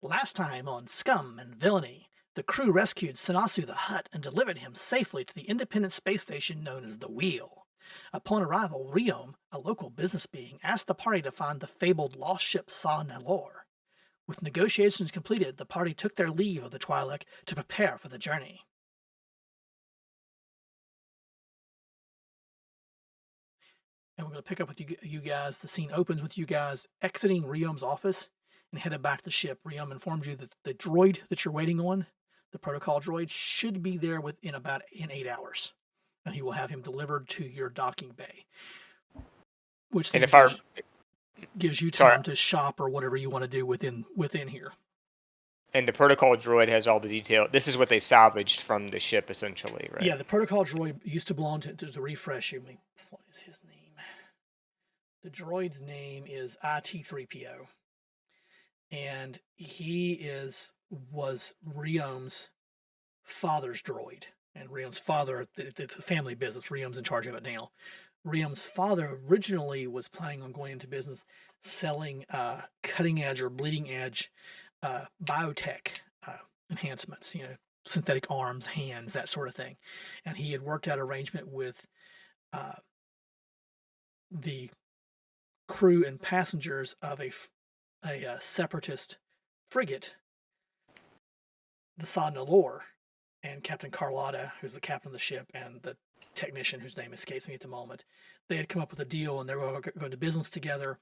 Last time on Scum and Villainy, the crew rescued Sanasu the Hutt and delivered him safely to the independent space station known as the Wheel. Upon arrival, Riom, a local business being, asked the party to find the fabled lost ship Sa Nalor. With negotiations completed, the party took their leave of the Twi'lek to prepare for the journey. And we're going to pick up with you guys. The scene opens with you guys exiting Riom's office and headed back to the ship. Riom informs you that the droid that you're waiting on, the protocol droid, should be there within about 8 hours. And he will have him delivered to your docking bay. Which then gives you time to shop or whatever you want to do within here. And the protocol droid has all the detail. This is what they salvaged from the ship, essentially, right? Yeah, the protocol droid used to belong to refresh you. What is his name? The droid's name is IT-3PO. And he was Riom's father's droid. And Riom's father, it's a family business. Riom's in charge of it now. Riom's father originally was planning on going into business selling cutting edge or bleeding edge biotech enhancements, synthetic arms, hands, that sort of thing. And he had worked out an arrangement with the crew and passengers of a separatist frigate, the Sa Nalor, and Captain Carlotta, who's the captain of the ship, and the technician whose name escapes me at the moment. They had come up with a deal, and they were going to business together.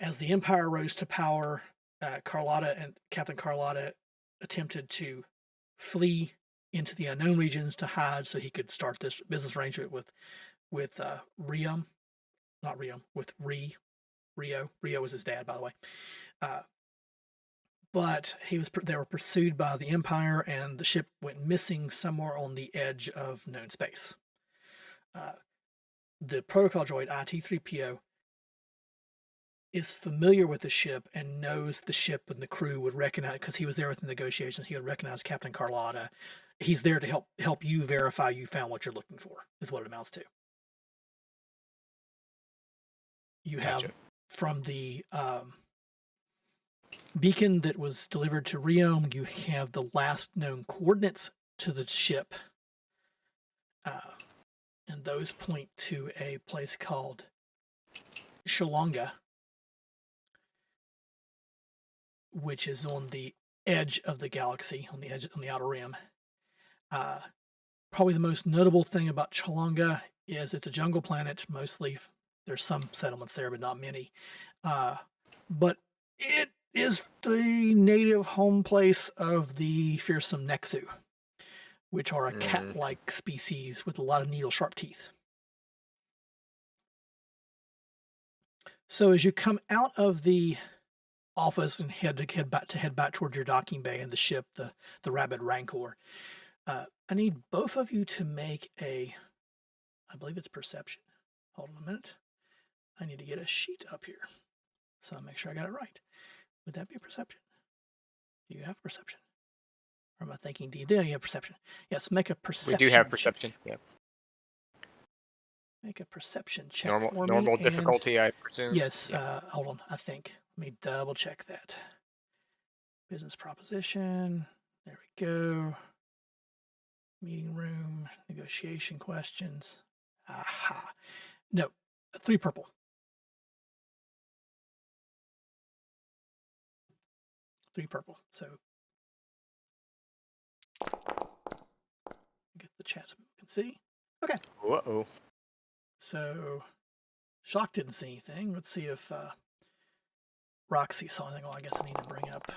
As the Empire rose to power, Captain Carlotta attempted to flee into the unknown regions to hide so he could start this business arrangement with Riom. Not Riom, with Rio. Rio was his dad, by the way. But they were pursued by the Empire, and the ship went missing somewhere on the edge of known space. The protocol droid IT-3PO is familiar with the ship and knows the ship and the crew would recognize, because he was there with the negotiations. He would recognize Captain Carlotta. He's there to help you verify you found what you're looking for, is what it amounts to. You have from the beacon that was delivered to Riom, you have the last known coordinates to the ship. And those point to a place called Shalonga, which is on the edge of the galaxy, on the outer rim. Probably the most notable thing about Shalonga is it's a jungle planet, mostly. There's some settlements there, but not many. But it is the native home place of the fearsome Nexu, which are a cat-like species with a lot of needle-sharp teeth. So as you come out of the office and head back towards your docking bay and the ship, the Rabid Rancor, I need both of you to make I believe it's perception. Hold on a minute. I need to get a sheet up here, so I'll make sure I got it right. Would that be a perception? Do you have perception? Or am I thinking, do you have perception? Yes, make a perception check. We do have perception, yeah. Make a perception check for me. Normal difficulty, I presume? Yes, yeah. Hold on, I think. Let me double check that. Business proposition, there we go. Meeting room, negotiation questions. Aha. No, 3 purple. 3 purple. So get the chat so we can see. Okay. Uh-oh. So Shock didn't see anything. Let's see if Roxy saw anything. Oh, I guess I need to bring up.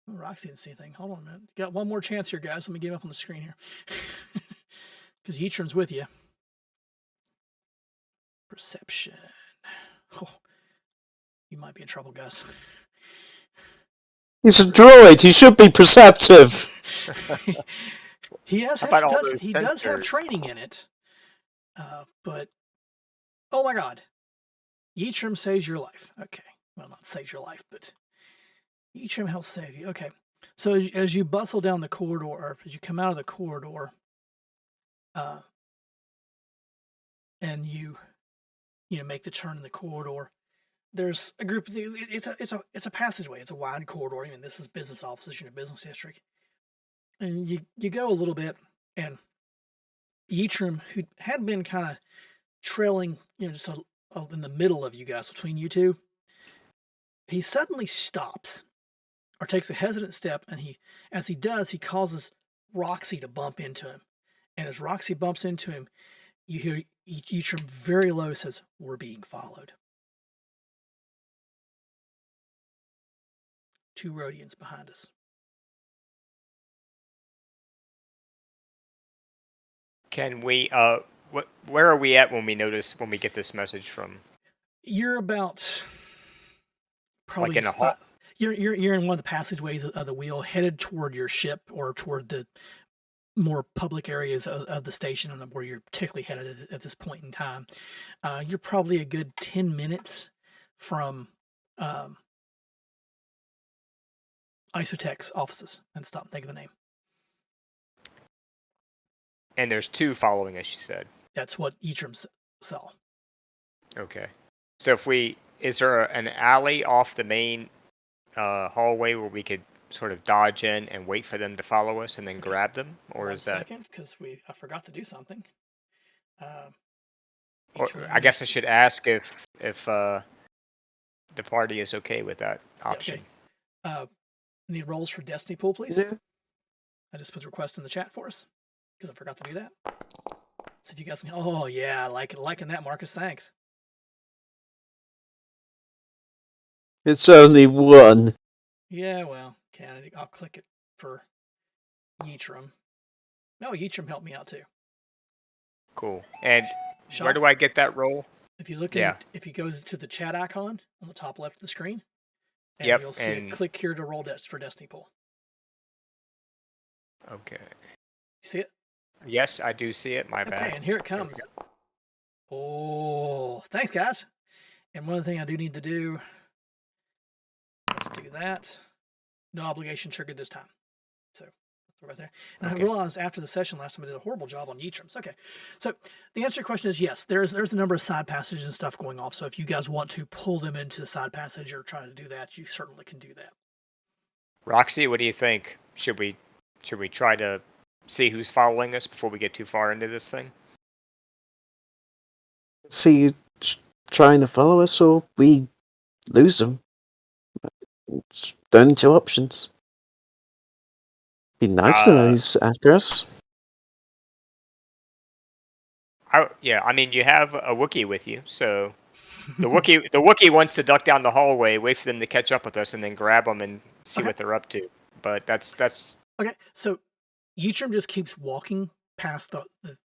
Oh, Roxy didn't see anything. Hold on a minute. Got one more chance here, guys. Let me get up on the screen here. Because Yitron's with you. Perception. Oh, you might be in trouble, guys. He's a droid. He should be perceptive. He does have training in it. But, oh my God. Yitron saves your life. Okay. Well, not saves your life, but Yitron helps save you. Okay. So as you bustle down the corridor, or as you come out of the corridor, and you make the turn in the corridor, there's a group. It's a passageway. It's a wide corridor. I mean, this is business offices, business district, and you go a little bit, and Eatrim, who had been kind of trailing, just in the middle of you guys, between you two, he suddenly stops or takes a hesitant step, and as he does, he causes Roxy to bump into him. And as Roxy bumps into him, you hear Eatrim very low says, "We're being followed." 2 Rhodians behind us. Can we? Where are we at when we get this message from? You're about probably Like in a hall? You're in one of the passageways of the wheel, headed toward your ship or toward the more public areas of the station, and where you're typically headed at this point in time. You're probably a good 10 minutes from Isotech's offices, and stop and think of the name. And there's 2 following us, you said. That's what Eatrim saw. Okay. So is there an alley off the main hallway where we could sort of dodge in and wait for them to follow us and then grab them, or is that? Second, because I forgot to do something. Or I guess I should ask if the party is okay with that option. Okay. Need rolls for Destiny Pool, please. Yeah. I just put the request in the chat for us because I forgot to do that. So if you guys can, oh yeah, liking that, Marcus. Thanks. It's only 1. Yeah, well, I'll click it for Yeatram. No, Yeatram helped me out too. Cool. And Shock, where do I get that roll? If you look if you go to the chat icon on the top left of the screen, and you'll see a click here to roll for Destiny Pool. Okay. You see it? Yes, I do see it. My bad. Okay, and here it comes. Oh, thanks, guys. And one thing I do need to do, let's do that. No obligation triggered this time. So, right there. And I realized after the session last time I did a horrible job on Yeatram's. Okay. So, the answer to your question is yes, there's a number of side passages and stuff going off. So, if you guys want to pull them into the side passage or try to do that, you certainly can do that. Roxy, what do you think? Should we try to see who's following us before we get too far into this thing? See you trying to follow us, or we lose them. It's the only 2 options. Be nice to know who's after us. I mean, you have a Wookiee with you, so the Wookiee wants to duck down the hallway, wait for them to catch up with us, and then grab them and see what they're up to. But that's okay. So Yeatram just keeps walking past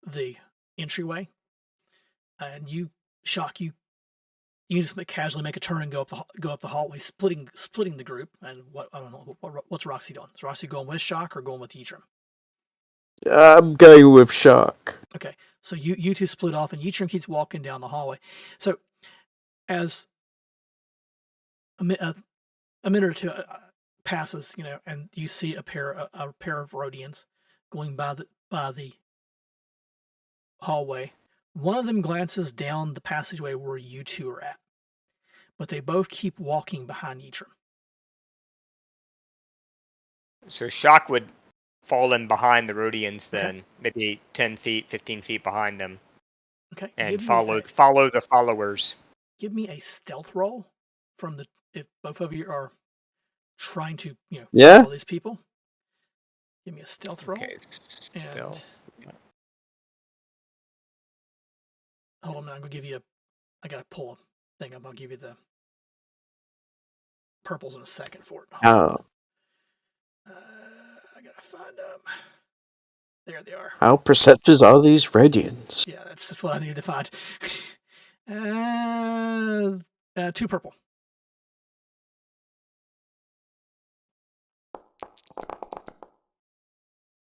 the entryway, and you just casually make a turn and go up the hallway, splitting the group. And I don't know what's Roxy doing. Is Roxy going with Shock or going with Yeatram? I'm going with Shock. Okay, so you 2 split off, and Yeatram keeps walking down the hallway. So as a minute or 2 passes, and you see a pair of Rhodians going by the hallway. One of them glances down the passageway where you 2 are at, but they both keep walking behind Yeatram. So Shock would fall in behind the Rhodians then, maybe 10 feet, 15 feet behind them. Okay. And follow the followers. Give me a stealth roll if both of you are trying to, follow these people. Give me a stealth roll. Okay, stealth. Hold on, I'm gonna give you I gotta pull a thing. I'm gonna give you the purples in a second for it. Oh. I gotta find them. There they are. How perceptive are these Rhodians? Yeah, that's what I needed to find. 2 purple.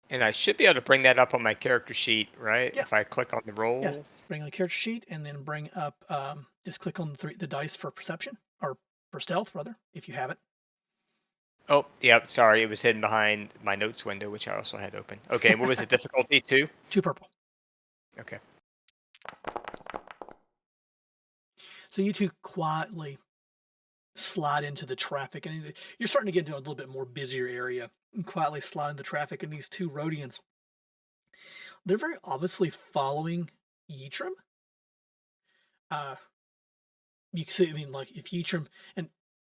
And I should be able to bring that up on my character sheet, right? Yeah. If I click on the roll. Yeah, bring on the character sheet and then bring up, just click on the dice for perception, or for stealth, rather, if you have it. Oh, yep, sorry, it was hidden behind my notes window, which I also had open. Okay, and what was the difficulty? 2? 2 purple. Okay. So you 2 quietly slide into the traffic, and you're starting to get into a little bit more busier area, and quietly slide into the traffic, and these two Rhodians, they're very obviously following Yitrim. You see, I mean, like if Yitrim, and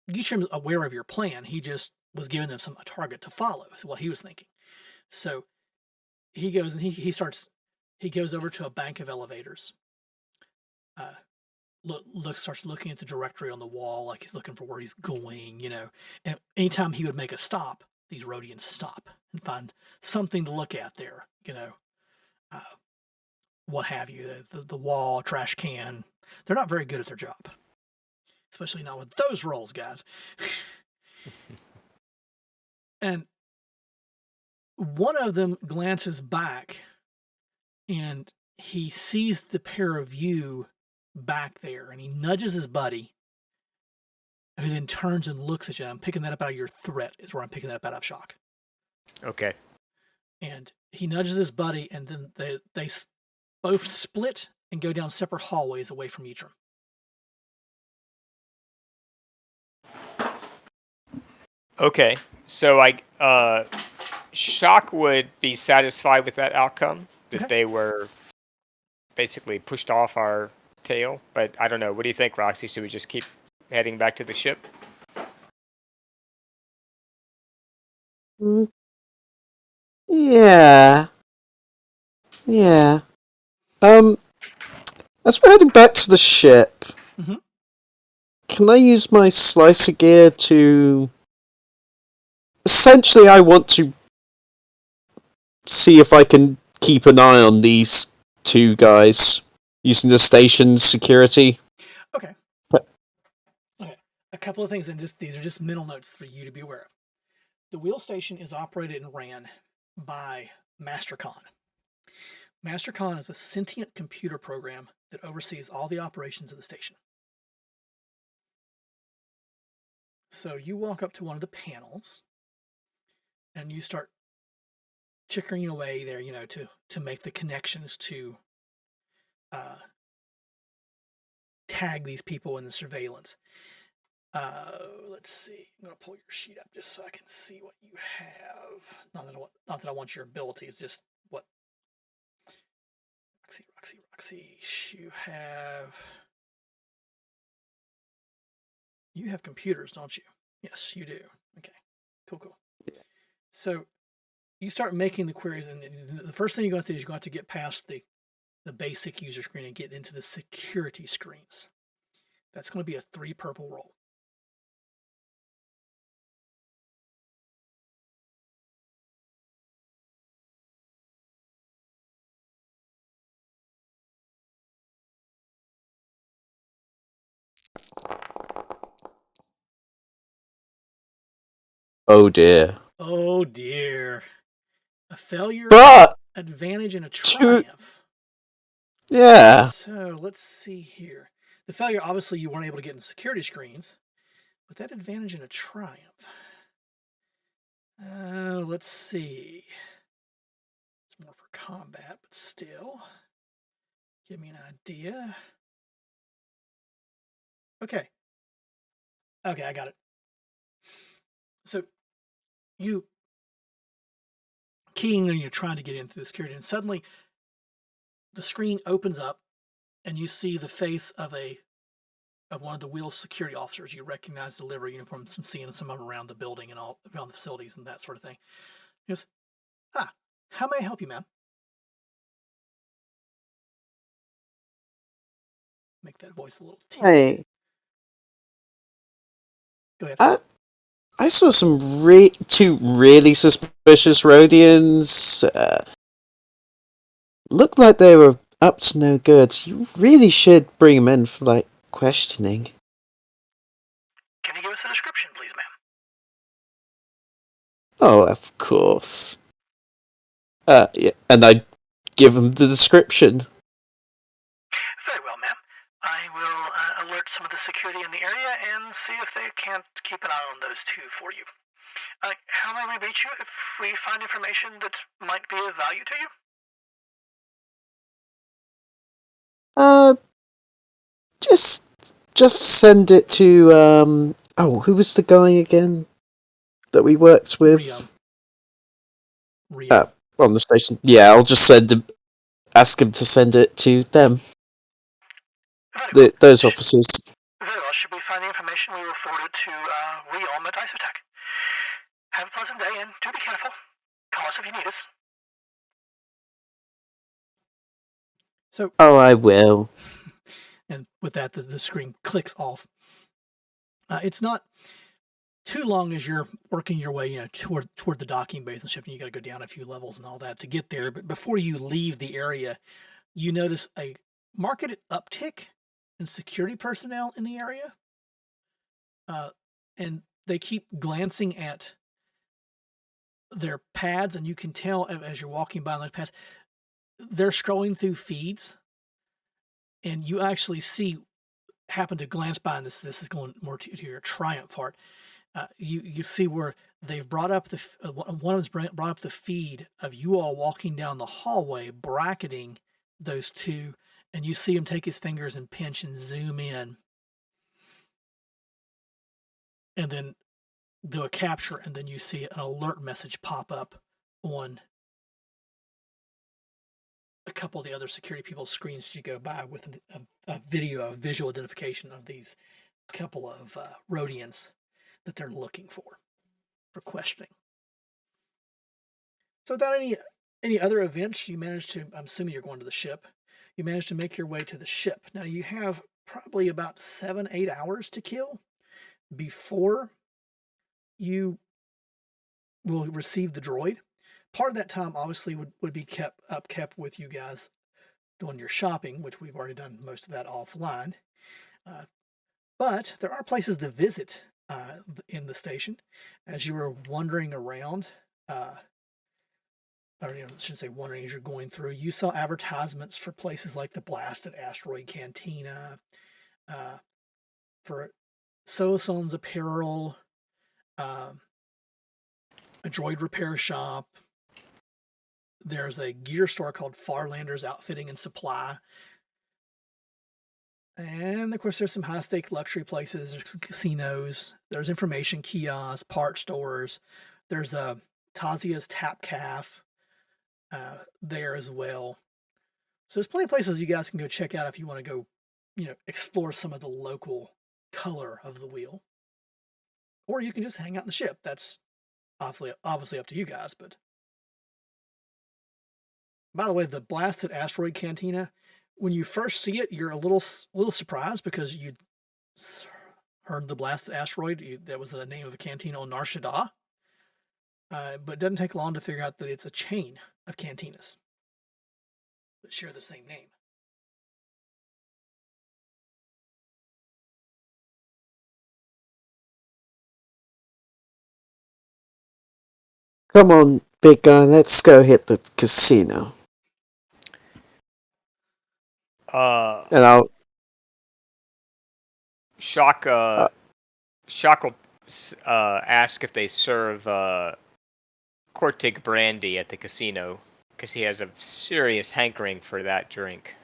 Yitrim's aware of your plan, he just was giving them a target to follow, is what he was thinking. So he goes and he goes over to a bank of elevators. Starts looking at the directory on the wall, like he's looking for where he's going, And anytime he would make a stop, these Rhodians stop and find something to look at there, what have you, the wall, trash can. They're not very good at their job, especially not with those rolls, guys. And one of them glances back, and he sees the pair of you back there, and he nudges his buddy, who then turns and looks at you. I'm picking that up out of your threat, is where I'm picking that up out of shock. Okay. And he nudges his buddy, and then they both split and go down separate hallways away from Yitrim. Okay. So Shock would be satisfied with that outcome, that they were basically pushed off our tail. But I don't know. What do you think, Roxy? Should we just keep heading back to the ship? Yeah. Yeah. As we're heading back to the ship, can I use my slicer gear to... Essentially, I want to see if I can keep an eye on these two guys using the station's security. Okay. A couple of things, and these are just mental notes for you to be aware of. The wheel station is operated and ran by MasterCon. MasterCon is a sentient computer program that oversees all the operations of the station. So you walk up to one of the panels, and you start chickering away there, to make the connections to tag these people in the surveillance. Let's see. I'm going to pull your sheet up just so I can see what you have. Not that I want your abilities, just what. Roxy. You have computers, don't you? Yes, you do. Okay. Cool. Yeah. So you start making the queries, and the first thing you're going to do is you're going to get past the basic user screen and get into the security screens. That's going to be a 3 purple roll. Oh dear. Oh dear. A failure, But advantage, and a triumph. Yeah. So let's see here. The failure, obviously, you weren't able to get in the security screens, but that advantage and a triumph. Let's see. It's more for combat, but still. Give me an idea. Okay, I got it. So you keying and you're trying to get into the security, and suddenly the screen opens up and you see the face of one of the wheel security officers. You recognize the livery uniform from seeing some of them around the building and all around the facilities and that sort of thing. He goes, how may I help you, ma'am? Make that voice a little tinny. Hey. Go ahead. I saw some two really suspicious Rhodians. Looked like they were up to no good. You really should bring them in for, questioning. Can you give us a description, please, ma'am? Oh, of course. Yeah, and I'd give them the description. Very well, ma'am. I will alert some of the security in the area and see if they can't keep an eye on those two for you. How may we reach you if we find information that might be of value to you? Just send it to Oh, who was the guy again that we worked with? Rio. On the station. Yeah, I'll just ask him to send it to them. Those officers. Very well. Should we find the information, we will forward it to Rio at Isotech. Have a pleasant day, and do be careful. Call us if you need us. So. Oh, I will. And with that, the screen clicks off. It's not too long as you're working your way, toward the docking base and ship, and you got to go down a few levels and all that to get there. But before you leave the area, you notice a marked uptick in security personnel in the area, and they keep glancing at their pads, and you can tell as you're walking by those pads, they're scrolling through feeds, and you actually happen to glance by, and this is going more to your Triumph part. You see where they've brought up one of them's brought up the feed of you all walking down the hallway, bracketing those two, and you see him take his fingers and pinch and zoom in, and then do a capture, and then you see an alert message pop up on a couple of the other security people's screens as you go by with a visual identification of these couple of Rhodians that they're looking for questioning. So without any other events, you managed to, I'm assuming you're going to the ship, you managed to make your way to the ship. Now you have probably about 7-8 hours to kill before you will receive the droid. Part of that time obviously would be kept with you guys doing your shopping, which we've already done most of that offline. But there are places to visit in the station. As you were wandering around, I shouldn't say wandering, as you're going through, you saw advertisements for places like the Blasted Asteroid Cantina, for Soason's Apparel, a droid repair shop. There's a gear store called Farlander's Outfitting and Supply. And of course, there's some high-stake luxury places, there's casinos, there's information kiosks, part stores. There's a Tazia's Tap Calf there as well. So there's plenty of places you guys can go check out if you want to go, explore some of the local color of the wheel. Or you can just hang out in the ship. That's obviously up to you guys. But by the way, the Blasted Asteroid Cantina, when you first see it, you're a little surprised because you heard the Blasted Asteroid. That was the name of a cantina on Nar Shaddaa. But it doesn't take long to figure out that it's a chain of cantinas that share the same name. Come on, big guy, let's go hit the casino. And I'll... Shock will ask if they serve Cortig brandy at the casino, because he has a serious hankering for that drink.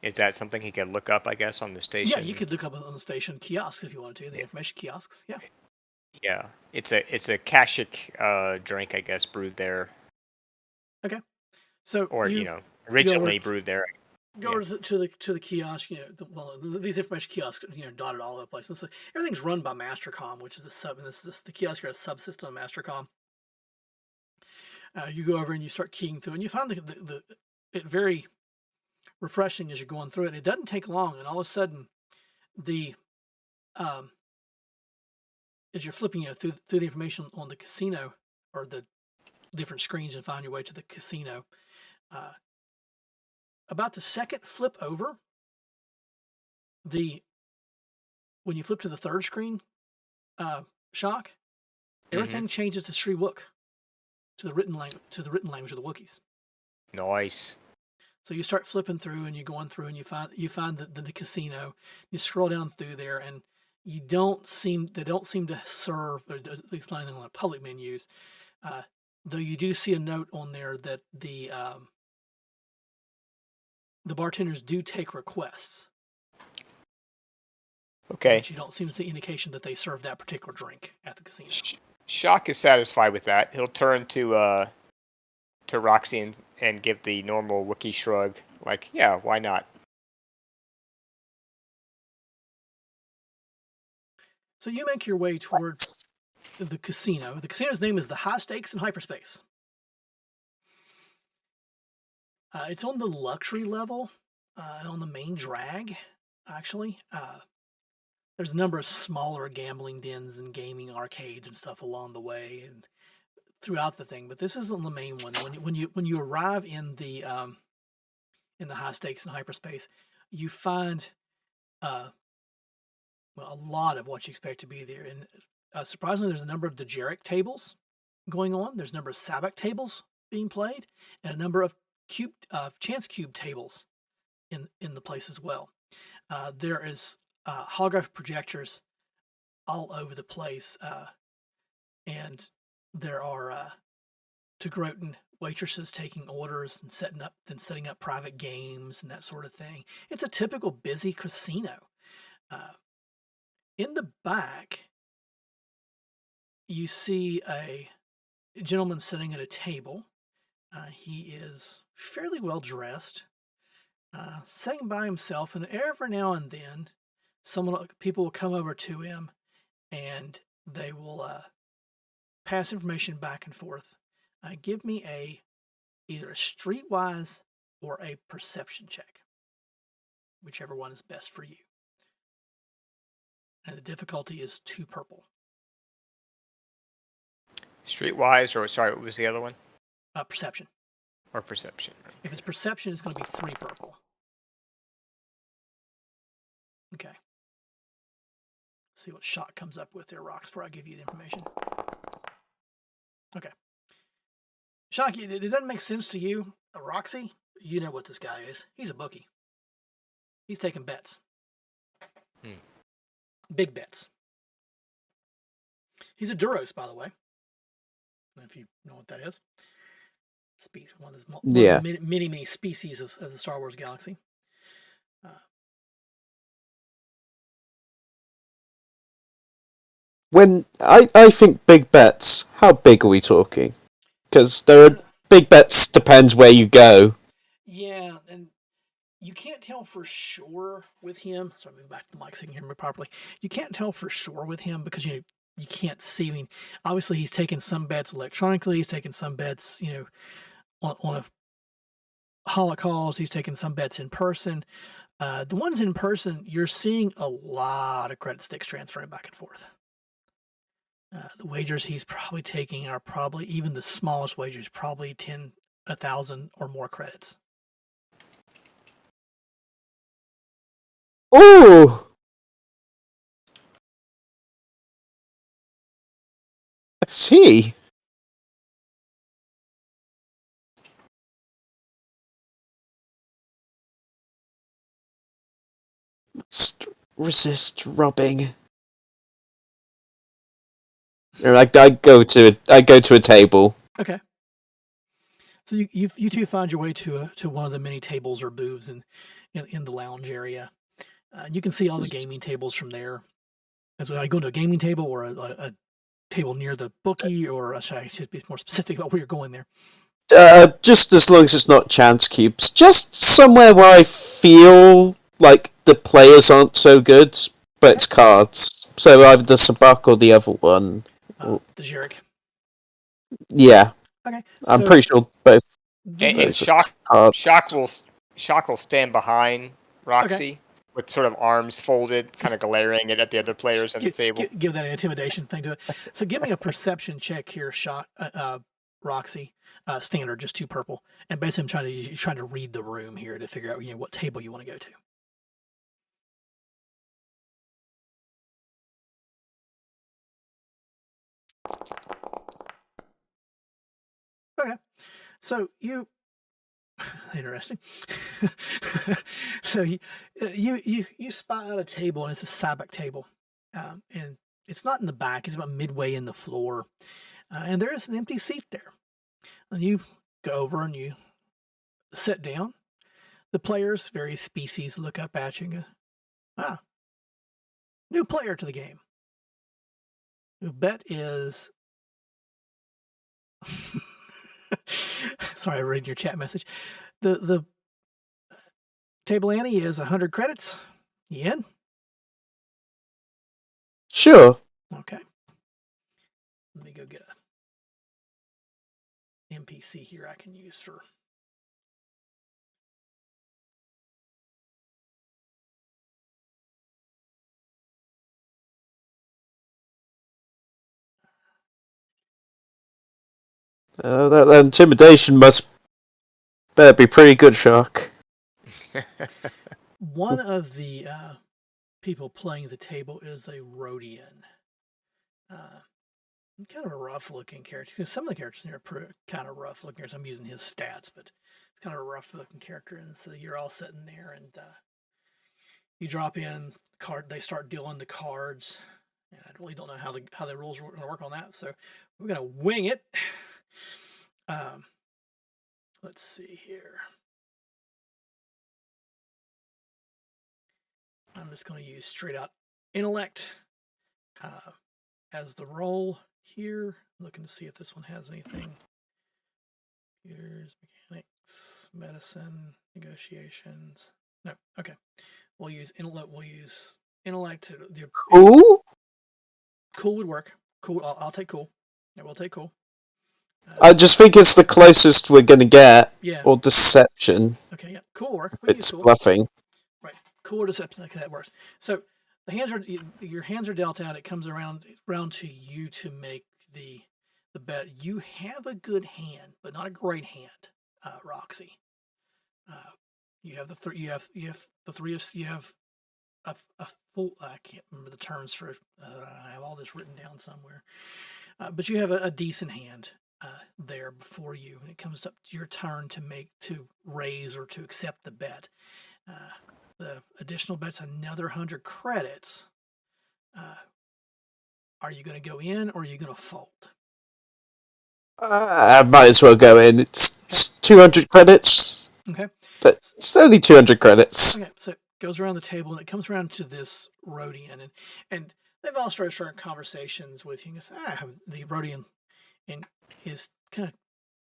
Is that something he could look up, I guess, on the station? Yeah, you could look up on the station kiosks if you wanted to, the information kiosks, yeah. Yeah, it's a Kashik drink, I guess, brewed there. Okay. So or originally brewed there. Go over to the kiosk. These information kiosks, dotted all over the place. And so everything's run by Mastercom, which is the kiosk are a subsystem of Mastercom. You go over and you start keying through, and you find it very refreshing as you're going through it. And it doesn't take long, and all of a sudden, as you're flipping through the information on the casino or the different screens and find your way to the casino, about the second flip over, when you flip to the third screen, Shock, everything changes to Shriwook, to the written language of the Wookiees. Nice. So you start flipping through, and you're going through, and you find the casino. You scroll down through there, and they don't seem to serve, or at least not anything like public menus. Though you do see a note on there that the the bartenders do take requests. Okay. But you don't seem to see indication that they serve that particular drink at the casino. Shock is satisfied with that. He'll turn to Roxy and give the normal Wookiee shrug, like, yeah, why not? So you make your way toward the casino. The casino's name is the High Stakes in Hyperspace. It's on the luxury level, on the main drag, actually. There's a number of smaller gambling dens and gaming arcades and stuff along the way and throughout the thing, but this isn't the main one. When you arrive in the High Stakes in Hyperspace, you find a lot of what you expect to be there. And surprisingly, there's a number of Dejeric tables going on. There's a number of Sabak tables being played, and a number of chance cube tables in the place as well. There is holographic projectors all over the place, and there are Tagrotan waitresses taking orders and setting up private games and that sort of thing. It's a typical busy casino. In the back, you see a gentleman sitting at a table. He is fairly well dressed, sitting by himself, and every now and then, people will come over to him, and they will pass information back and forth. Give me either a streetwise or a perception check, whichever one is best for you. And the difficulty is 2 purple. Streetwise, or sorry, what was the other one? Perception. Or perception. If it's perception, it's going to be 3 purple. Okay. See what Shock comes up with there, Rocks, before I give you the information. Okay. Shock, it doesn't make sense to you. Roxy, you know what this guy is. He's a bookie. He's taking bets. Big bets. He's a Duros, by the way. If you know what that is. One of the many species of the Star Wars galaxy. When I think big bets, how big are we talking? Because there are big bets, depends where you go. Yeah, and you can't tell for sure with him. So I move back to the mic so you can hear me properly. You can't tell for sure with him because you can't see. I mean, obviously he's taking some bets electronically. He's taking some bets, on a holocalls. He's taking some bets in person. The ones in person, you're seeing a lot of credit sticks transferring back and forth. The wagers he's probably taking are probably, even the smallest wagers, probably 10, 1,000 or more credits. Oh! I see. Must resist robbing. I go to a table. Okay. So you two find your way to one of the many tables or booths in the lounge area. You can see all the gaming tables from there. As well, you go to a gaming table or a table near the bookie, or I should be more specific about where you're going there. Just as long as it's not chance cubes. Just somewhere where I feel like the players aren't so good, but it's cards. So either the Sabak or the other one. The Jerick. Yeah. Okay. I'm pretty sure both. And Shock will stand behind Roxy with sort of arms folded, kind of glaring at the other players at the table. Give that an intimidation thing to it. So give me a perception check here, Roxy. Standard, just 2 purple. And basically you're trying to read the room here to figure out what table you want to go to. Okay. So interesting. So you spot out a table, and it's a Sabak table, and it's not in the back; it's about midway in the floor, and there is an empty seat there. And you go over and you sit down. The players, various species, look up at you and go, "Ah, new player to the game. Your bet is." Sorry, I read your chat message. The table ante is 100 credits. You in? Sure. Okay. Let me go get a NPC here I can use for. That intimidation must better be pretty good, Shark. One of the people playing the table is a Rhodian. Kind of a rough looking character. Because some of the characters are kind of rough looking. I'm using his stats, but it's kind of a rough looking character. And so you're all sitting there and you drop in card. They start dealing the cards. And I really don't know how the rules are going to work on that. So we're going to wing it. Let's see here. I'm just going to use straight out intellect as the roll here. Looking to see if this one has anything. Computers, mechanics, medicine, negotiations. No, okay. We'll use intellect. We'll use intellect to the Cool. Cool would work. Cool. I'll take cool. I will take cool. I just think it's the closest we're gonna get. Yeah. Or deception. Okay. Yeah. Cool work. It's cool. bluffing. Right. Cool or deception. Okay, that works. So the hands are your hands are dealt out. It comes around to you to make the bet. You have a good hand, but not a great hand, Roxy. You have the three. You have the three of. You have a full. I can't remember the terms for. I have all this written down somewhere, but you have a decent hand there before you, and it comes up to your turn to raise or to accept the bet. The additional bet's another 100 credits. Are you going to go in or are you going to fold? I might as well go in. It's 200 credits. Okay. It's only 200 credits. Okay, so it goes around the table and it comes around to this Rhodian, and they've all started conversations with you. And the Rhodian in his kind of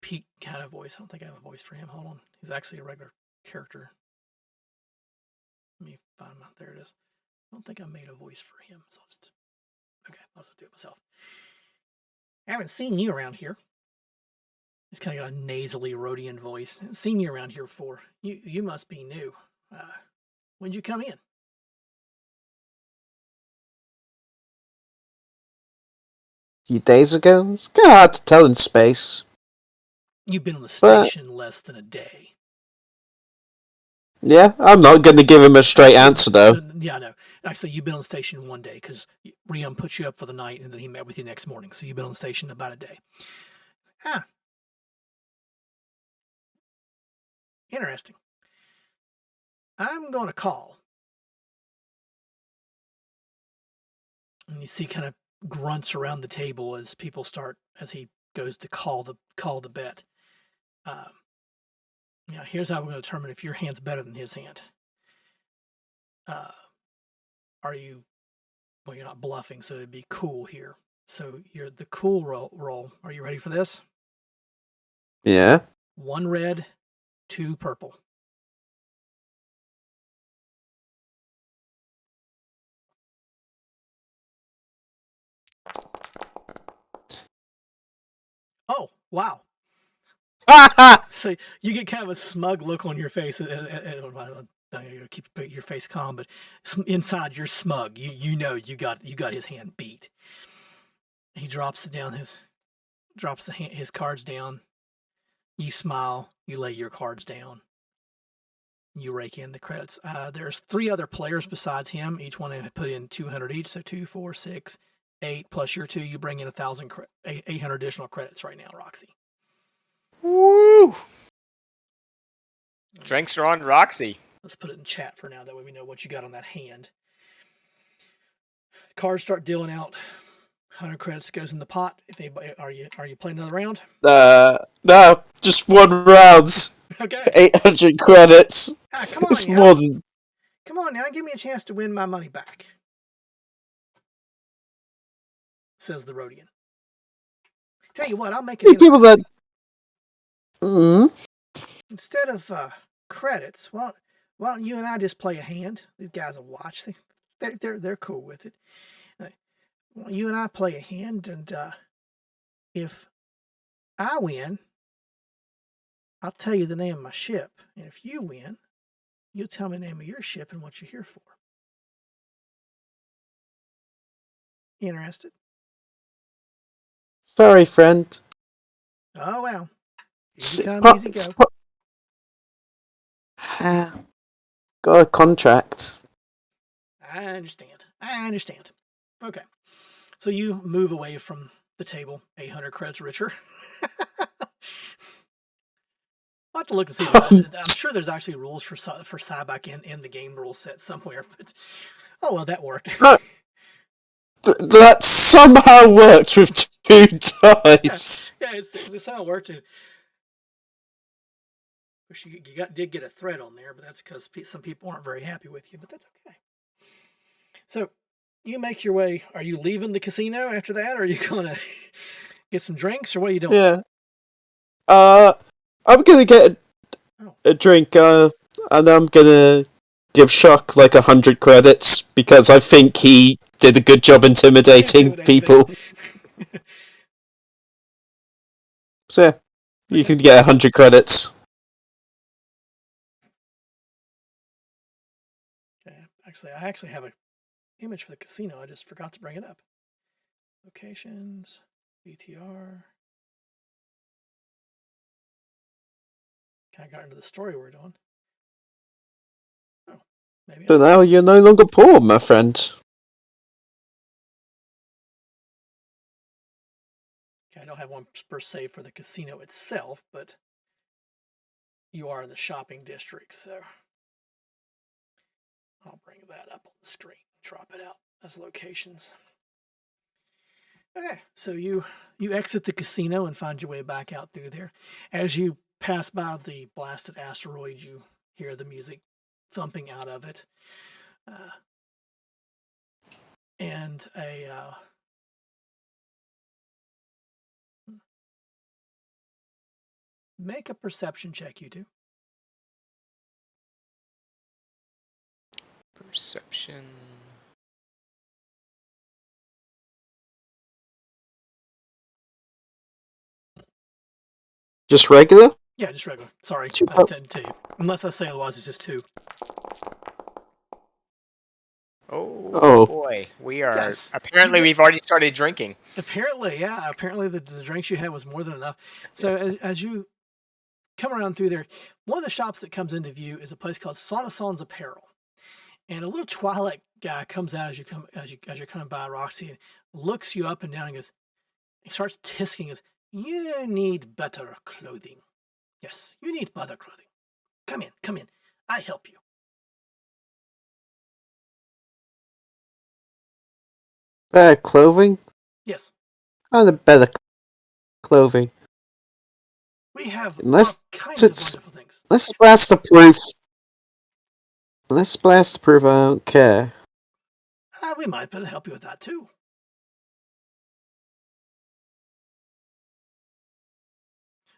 peak kind of voice. I don't think I have a voice for him. Hold on. He's actually a regular character. Let me find him out. There it is. I don't think I made a voice for him. So I'll just do it myself. I haven't seen you around here. He's kind of got a nasally Rhodian voice. I haven't seen you around here before. You must be new. When'd you come in? A few days ago? It's kind of hard to tell in space. You've been on the station less than a day. Yeah, I'm not going to give him a straight answer, though. Yeah, no. Actually, you've been on the station one day because Riam put you up for the night and then he met with you next morning. So you've been on the station about a day. Interesting. I'm going to call. And you see kind of grunts around the table as he goes to call the bet. Here's how we're going to determine if your hand's better than his hand. You're not bluffing, so it'd be cool here. So you're the cool roll. Are you ready for this? Yeah. 1 red, 2 purple. Oh, wow. So you get kind of a smug look on your face. Keep your face calm, but inside you're smug. You know you got his hand beat. He drops it down. His cards down. You smile. You lay your cards down. You rake in the credits. There's 3 other players besides him. Each one put in 200 each. So 2, 4, 6, 8 plus your 2. You bring in 800 additional credits right now, Roxy. Woo! Drinks are on Roxy. Let's put it in chat for now. That way we know what you got on that hand. Cards start dealing out 100 credits goes in the pot. If anybody, are you playing another round? No, just one round. Okay. 800 credits. Come on It's now. more than. Come on now. Give me a chance to win my money back. Says the Rhodian. Tell you what, I'll make it Give that. instead of credits. Why don't you and I just play a hand? These guys will watch. They're cool with it. Why don't you and I play a hand, and if I win, I'll tell you the name of my ship, and if you win, you'll tell me the name of your ship and what you're here for. Interested? Sorry, friend. Oh well. Easy come, easy go. Got a contract. I understand. Okay. So you move away from the table, 800 credits richer. I'll have to look and see. I'm sure there's actually rules for Cyback in the game rule set somewhere. But oh well, that worked. That somehow worked with 2 dice. Yeah, it somehow worked. You did get a threat on there, but that's because some people aren't very happy with you. But that's okay. So you make your way. Are you leaving the casino after that, or are you gonna get some drinks, or what are you doing? Yeah. I'm gonna get a drink, and I'm gonna give Shock like 100 credits because I think he did a good job intimidating people. So yeah, you can get 100 credits. Okay. I actually have an image for the casino. I just forgot to bring it up. Locations, BTR. Kind of got into the story we're doing. Oh, maybe. So now you're no longer poor, my friend. Okay, I don't have one per se for the casino itself, but you are in the shopping district, so I'll bring that up on the screen. Drop it out as locations. Okay, so you exit the casino and find your way back out through there. As you pass by the blasted asteroid, you hear the music thumping out of it, and a make a perception check. You do. Perception. Just regular? Yeah, just regular. Sorry, I Super. didn't tell you. Unless I say otherwise, it's just 2. Oh boy, we are. Yes. Apparently, we've already started drinking. Apparently, yeah. Apparently, the drinks you had was more than enough. So as you come around through there, one of the shops that comes into view is a place called Sonason's Apparel, and a little Twilight guy comes out as you're coming by Roxy and looks you up and down and goes, he starts tisking. Goes, you need better clothing. Yes, you need better clothing. Come in. I help you. Better clothing? Yes. Kind of better clothing. We have Unless all kinds of wonderful things. Let's blast the proof. Let's blast the proof. I don't care. We might be able to help you with that too.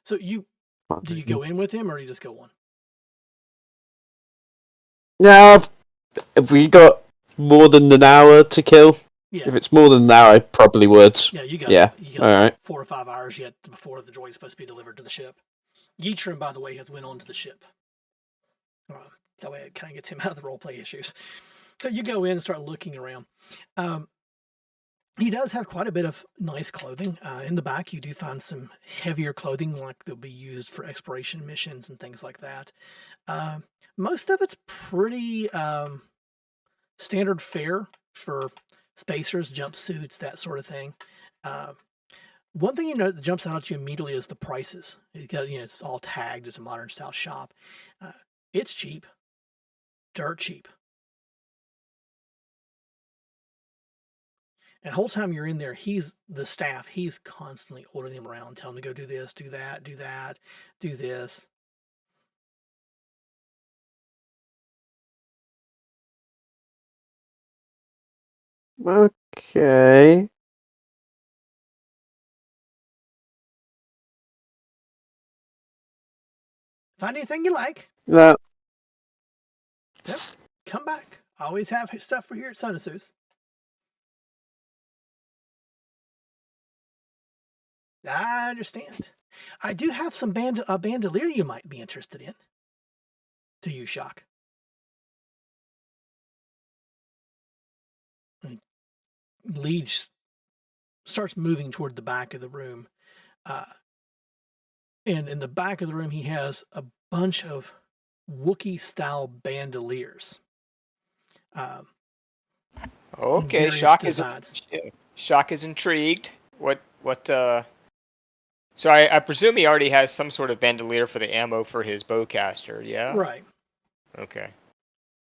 So do you go in with him or do you just go on? Now, if we got more than an hour to kill, Yeah. if it's more than an hour, I probably would. Yeah, you got all right. 4 or 5 hours yet before the droid is supposed to be delivered to the ship. Yeetram, by the way, has went on to the ship. That way it kind of gets him out of the roleplay issues. So you go in and start looking around. He does have quite a bit of nice clothing. In the back, you do find some heavier clothing, like they'll be used for exploration missions and things like that. Most of it's pretty standard fare for spacers, jumpsuits, that sort of thing. One thing that jumps out at you immediately is the prices. You got, it's all tagged as a modern style shop. It's cheap, dirt cheap. And the whole time you're in there, he's the staff. He's constantly ordering them around, telling them to go do this, do that, do that, do this. Okay. Find anything you like. No. Yep. Come back. I always have stuff for here at Sunasu's. I understand. I do have some bandolier you might be interested in. To you, Shock. Liege starts moving toward the back of the room. And in the back of the room, he has a bunch of Wookiee-style bandoliers. Okay, various Shock is intrigued. So I presume he already has some sort of bandolier for the ammo for his bowcaster, yeah? Right. Okay.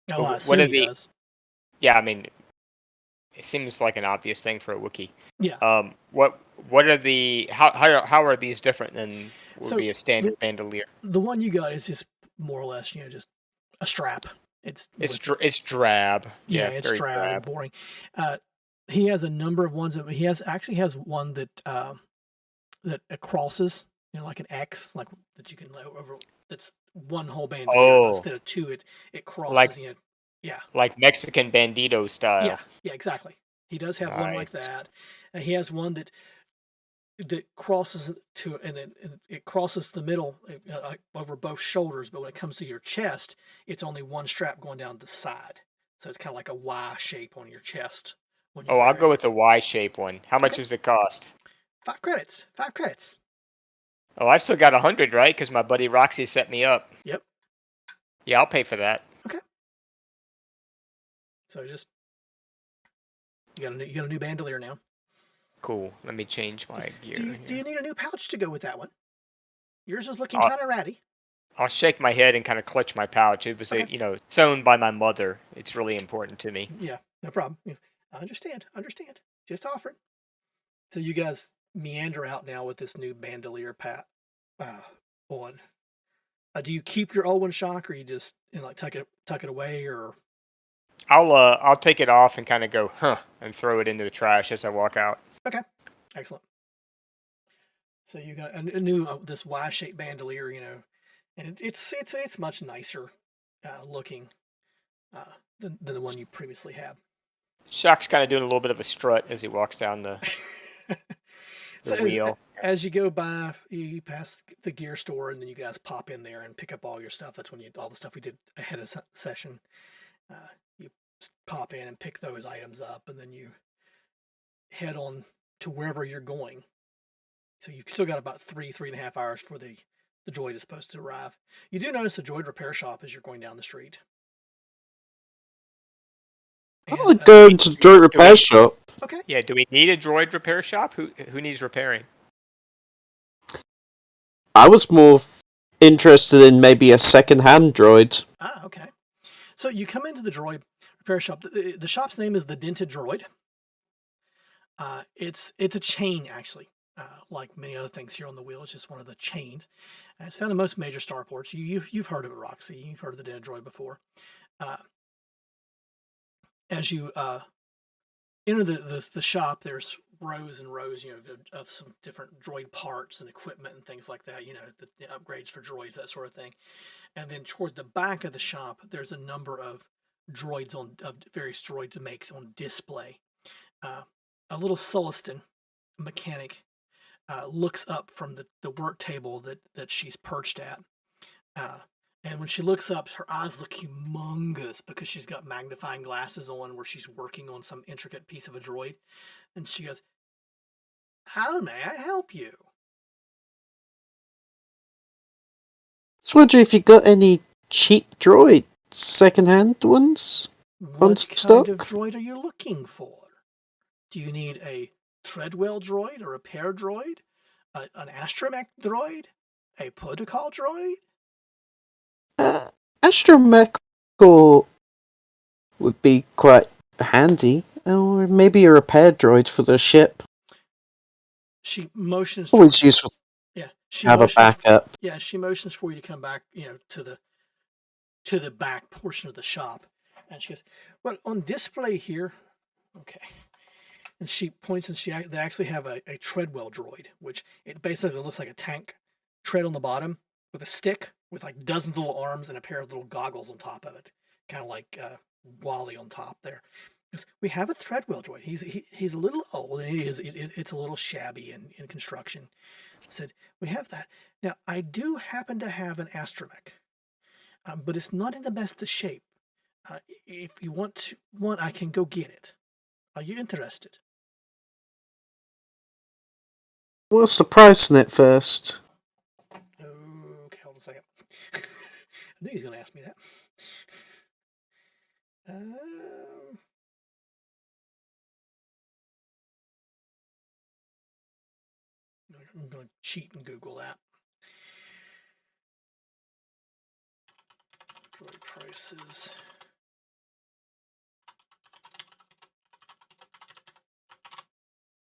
Well, I what assume are he the- does. Yeah, I mean, it seems like an obvious thing for a Wookiee. Yeah. What are the how are these different than would be a standard bandolier? The one you got is just more or less, just a strap. It's drab. Yeah, it's very drab and boring. He has a number of ones. He actually has one that that crosses, like an X, like that you can over. That's one whole bandolier instead of two. It crosses. Like Mexican bandito style. Yeah, exactly. He does have one like that, and he has one that crosses and it crosses the middle over both shoulders. But when it comes to your chest, it's only one strap going down the side, so it's kind of like a Y shape on your chest. I'll go with the Y shape one. How much does it cost? 5 credits. 5 credits. Oh, I still got 100, right? Because my buddy Roxy set me up. Yep. Yeah, I'll pay for that. Okay. So you got a new bandolier now. Cool. Let me change my gear. Do you need a new pouch to go with that one? Yours is looking kind of ratty. I'll shake my head and kind of clutch my pouch. It was sewn by my mother. It's really important to me. Yeah, no problem. I understand. Just offering. So you guys meander out now with this new bandolier on. Do you keep your old one, Shock, or you just tuck it away, or? I'll take it off and kind of go and throw it into the trash as I walk out. Okay, excellent. So you got a new this Y-shaped bandolier, and it's much nicer looking than the one you previously had. Shock's kind of doing a little bit of a strut as he walks down the wheel. As you go by, you pass the gear store, and then you guys pop in there and pick up all your stuff. That's when all the stuff we did ahead of session. You pop in and pick those items up, and then you head on to wherever you're going. So you've still got about 3.5 hours for the droid is supposed to arrive. You do notice the droid repair shop as you're going down the street. I would go into the droid repair shop. Okay. Yeah, do we need a droid repair shop? Who needs repairing? I was more interested in maybe a second-hand droid. Ah, okay. So you come into the droid repair shop. The shop's name is the Dented Droid. It's a chain, actually. Like many other things here on the wheel, it's just one of the chains. And it's found in most major starports. You've heard of it, Roxy. You've heard of the Dented Droid before. As you enter the shop, there's rows and rows, of some different droid parts and equipment and things like that. The upgrades for droids, that sort of thing. And then toward the back of the shop, there's a number of droids of various droids makes on display. A little Sulliston mechanic looks up from the work table that she's perched at. And when she looks up, her eyes look humongous because she's got magnifying glasses on where she's working on some intricate piece of a droid. And she goes, "How may I help you?" I was wondering if you got any cheap droids, second-hand ones? What stock? kind of droid are you looking for? Do you need a Treadwell droid, a repair droid, an astromech droid, a protocol droid? Astromech would be quite handy. Or maybe a repair droid for the ship. She motions. Always useful Yeah, to have a backup. Yeah, she motions for you to come back, to the back portion of the shop, and she goes, "Well, on display here, okay." And she points, and they actually have a treadwell droid, which it basically looks like a tank tread on the bottom with a stick with like dozens of little arms and a pair of little goggles on top of it, kind of like Wally on top there. Because we have a treadwell droid. He's a little old, and it's a little shabby in construction. I said, we have that. Now, I do happen to have an astromech, but it's not in the best of shape. If you want one, I can go get it. Are you interested? What's the price on it first? Okay, hold on a second. I knew he was going to ask me that. I'm going to cheat and Google that. Droid prices.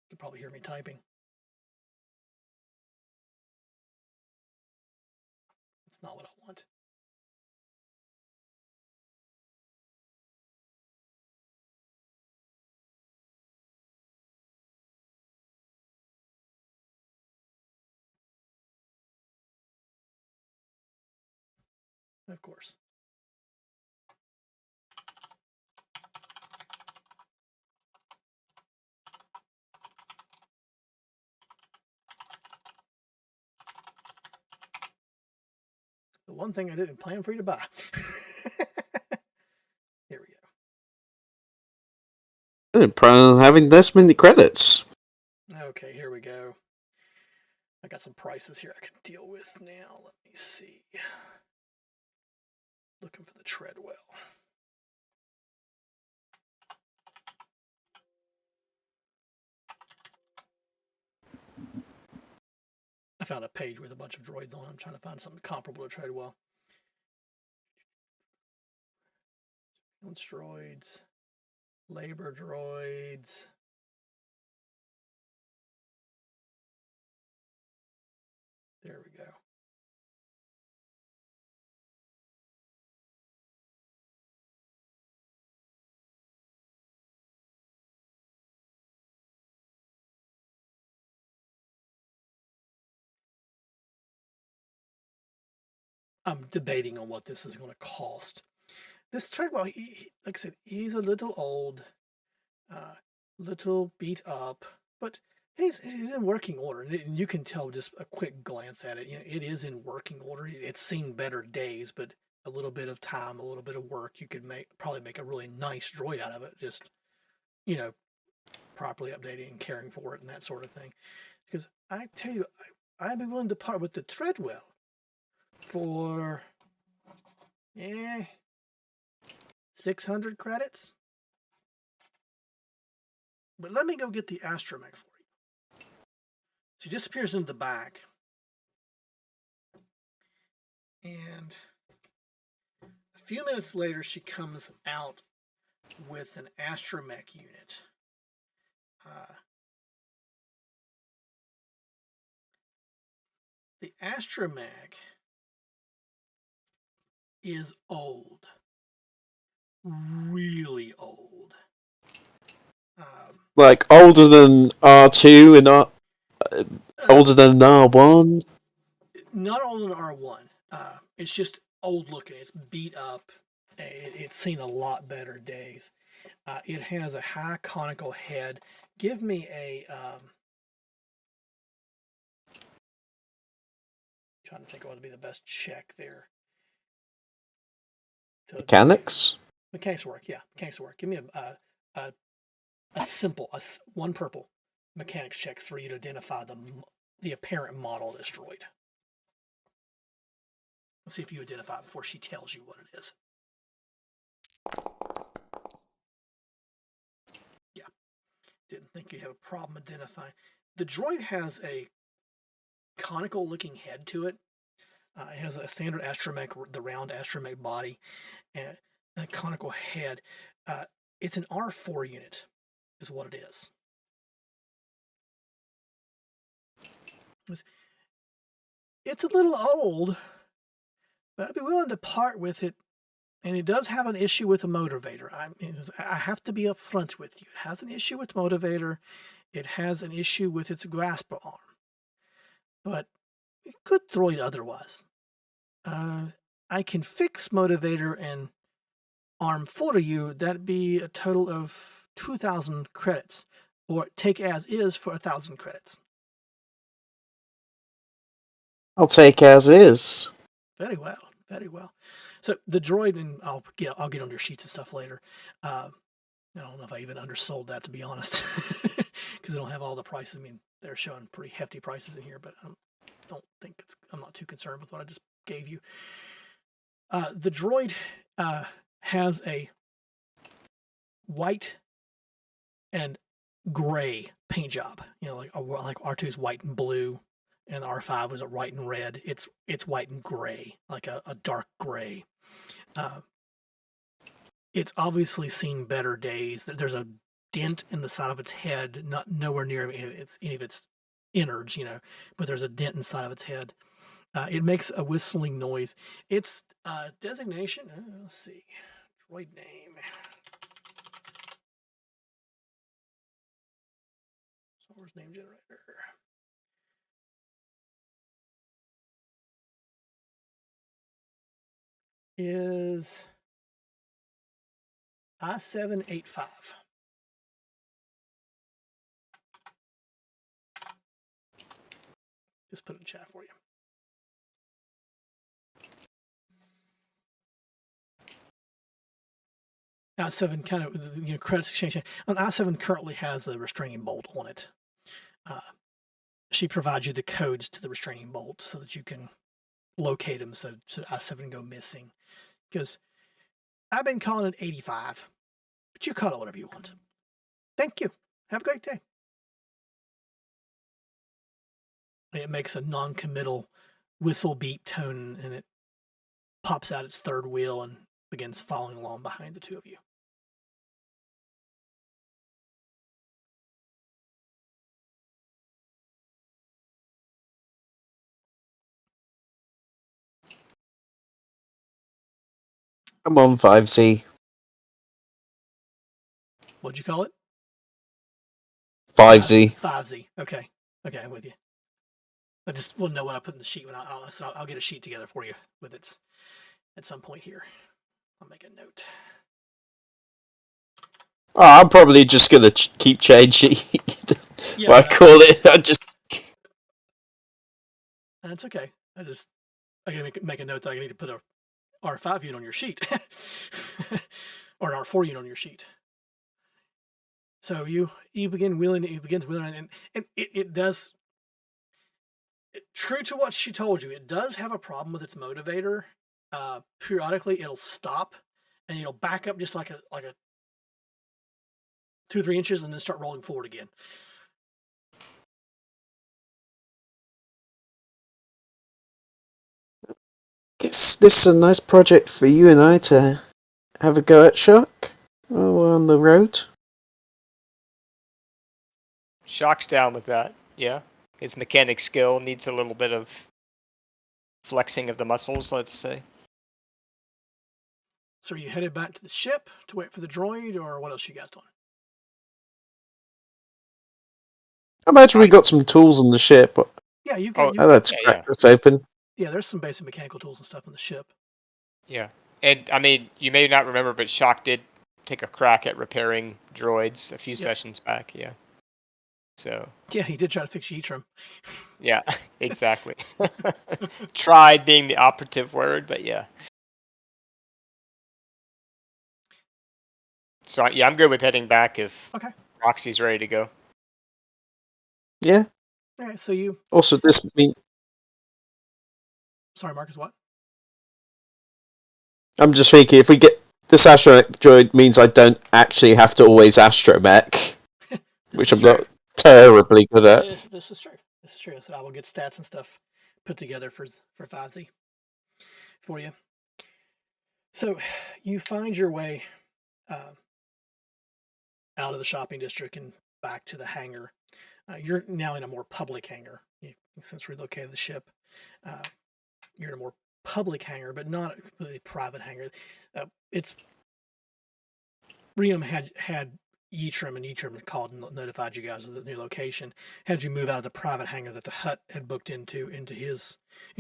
You can probably hear me typing. It's not what I want. Of course. The one thing I didn't plan for you to buy. Here we go. I didn't plan on having this many credits. Okay, here we go. I got some prices here I can deal with now. Let me see. Looking for the treadwell. I found a page with a bunch of droids on it. I'm trying to find something comparable to treadwell. Droids, labor droids. There we go. I'm debating on what this is going to cost. This treadwell, like I said, he's a little old, little beat up, but he's in working order, and you can tell just a quick glance at it. It is in working order. It's seen better days, but a little bit of time, a little bit of work, you could probably make a really nice droid out of it. Just properly updating and caring for it and that sort of thing. Because I tell you, I'd be willing to part with the treadwell for 600 credits. But let me go get the astromech for you. She disappears into the back. And a few minutes later, she comes out with an astromech unit. The astromech is old. Really old. Like older than R2 and older than R1? Not older than R1. It's just old looking. It's beat up. It's seen a lot better days. It has a high conical head. Give me a... trying to think what would be the best check there. Mechanics? Mechanics work, yeah. Mechanics work. Give me a simple, one purple mechanics checks for you to identify the apparent model of this droid. Let's see if you identify it before she tells you what it is. Yeah. Didn't think you'd have a problem identifying. The droid has a conical looking head to it. It has a standard astromech, the round astromech body, and a conical head. It's an R4 unit. is what it is. It's a little old, but I'd be willing to part with it. And it does have an issue with the motivator. I have to be upfront with you. It has an issue with motivator. It has an issue with its grasper arm. But good droid otherwise. I can fix motivator and arm for you. That'd be a total of 2,000 credits. Or take as is for 1,000 credits. I'll take as is. Very well. Very well. So the droid, and I'll get on your sheets and stuff later. I don't know if I even undersold that, to be honest, because I don't have all the prices. I mean, they're showing pretty hefty prices in here, but I'm not too concerned with what I just gave you. The droid has a white and gray paint job. Like R2's white and blue, and R5 was a white and red. It's white and gray, like a dark gray. It's obviously seen better days. There's a dent in the side of its head, nowhere near any of its innards, but there's a dent inside of its head. It makes a whistling noise. Its designation, let's see, droid name. Source name generator. Is I-785. Just put it in chat for you. I-7 kind of, credits exchange. I-7 currently has a restraining bolt on it. She provides you the codes to the restraining bolt so that you can locate them so I-7 go missing. Because I've been calling it 85, but you call it whatever you want. Thank you. Have a great day. And it makes a non-committal whistle beep tone, and it pops out its third wheel and begins following along behind the two of you. Come on, 5Z. What'd you call it? 5Z. 5Z. Okay, I'm with you. I just want to know what I put in the sheet when I'll get a sheet together for you with its at some point here. I'll make a note. Oh, I'm probably just gonna keep changing what I call it. That's okay. I gotta make a note that I need to put a R5 unit on your sheet, or an R4 unit on your sheet. So you begin wheeling. It begins wheeling, and it does. True to what she told you, it does have a problem with its motivator. Periodically, it'll stop, and it'll back up just like a 2-3 inches, and then start rolling forward again. Guess this is a nice project for you and I to have a go at, Shock. Oh, we're on the road. Shock's down with that. Yeah, his mechanic skill needs a little bit of flexing of the muscles, let's say. So are you headed back to the ship to wait for the droid, or what else you guys doing? I imagine we got some tools on the ship. Yeah, you got. Let's crack this open. Yeah, there's some basic mechanical tools and stuff on the ship. Yeah, and I mean, you may not remember, but Shock did take a crack at repairing droids a few sessions back. Yeah. So. Yeah, he did try to fix Ytram. Yeah, exactly. Tried being the operative word, but yeah. So yeah, I'm good with heading back if Roxy's ready to go. Yeah. Okay, so you. Also, this means. Sorry, Marcus. What? I'm just thinking, if we get this astromech droid, means I don't actually have to always astromech, which I'm not terribly good at. This is true. This is true. So I will get stats and stuff put together for 5Z for you. So you find your way out of the shopping district and back to the hangar. You're now in a more public hangar. Since relocated the ship, you're in a more public hangar, but not a completely private hangar. It's Ream had Ytrim, and Ytrim had called and notified you guys of the new location. Had you move out of the private hangar that the Hut had booked into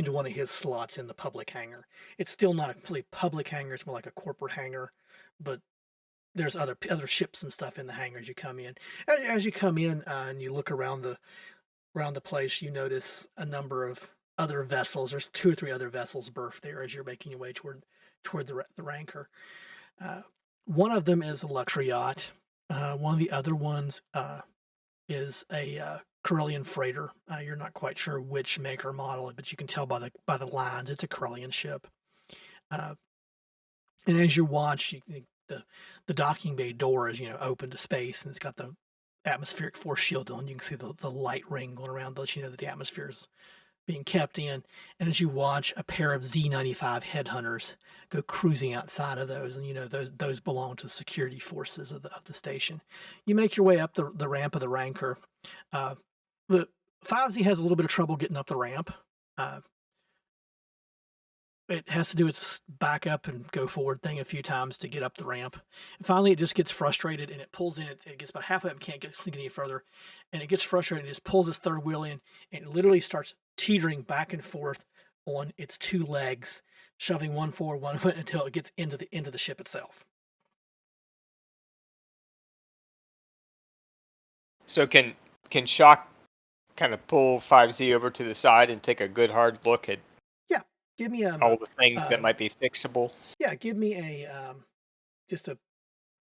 one of his slots in the public hangar. It's still not a completely public hangar. It's more like a corporate hangar, but there's other ships and stuff in the hangar as you come in. As you come in and you look around the place, you notice a number of other vessels. There's 2 or 3 other vessels berthed there as you're making your way toward the Ranker. One of them is a luxury yacht. One of the other ones is a Corellian freighter. You're not quite sure which make or model, but you can tell by the lines it's a Corellian ship. And as you watch, the docking bay door is open to space, and it's got the atmospheric force shield on. You can see the light ring going around to let you know that the atmosphere is being kept in. And as you watch a pair of Z-95 headhunters go cruising outside of those, and those belong to the security forces of the station. You make your way up the ramp of the Ranker. The 5Z has a little bit of trouble getting up the ramp. It has to do its back up and go forward thing a few times to get up the ramp. And finally, it just gets frustrated and it pulls in. It gets about halfway up and can't get any further. And it gets frustrated and just pulls its third wheel in and it literally starts teetering back and forth on its 2 legs, shoving one forward, one until it gets into the ship itself. So can Shock kind of pull 5Z over to the side and take a good hard look at Give me all the things that might be fixable? Yeah, give me just a